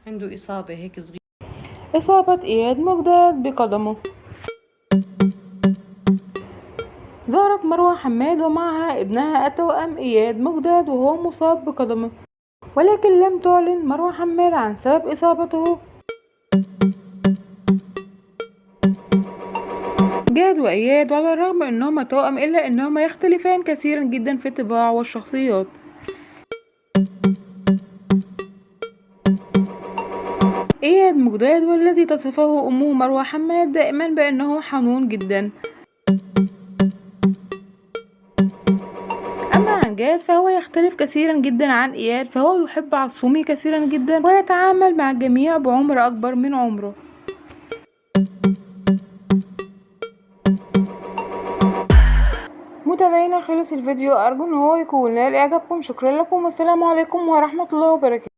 عنده إصابة هيك صغيرة. إصابة إياد مجداد بقدمه. زارت مروة حماد ومعها ابنها التوأم إياد مجداد وهو مصاب بقدمه، ولكن لم تعلن مروة حماد عن سبب إصابته. جاد وإياد، وعلى الرغم أنهما توأم إلا أنهما يختلفان كثيرا جدا في الطباع والشخصيات. إياد مجداد والذي تصفه أمه مروة حماد دائما بأنه حنون جدا، أما عن جاد فهو يختلف كثيرا جدا عن إياد، فهو يحب عصومي كثيرا جدا ويتعامل مع الجميع بعمر أكبر من عمره. متابعينا، خلص الفيديو، أرجو أن هو يكون نال إعجابكم. شكرا لكم والسلام عليكم ورحمة الله وبركاته.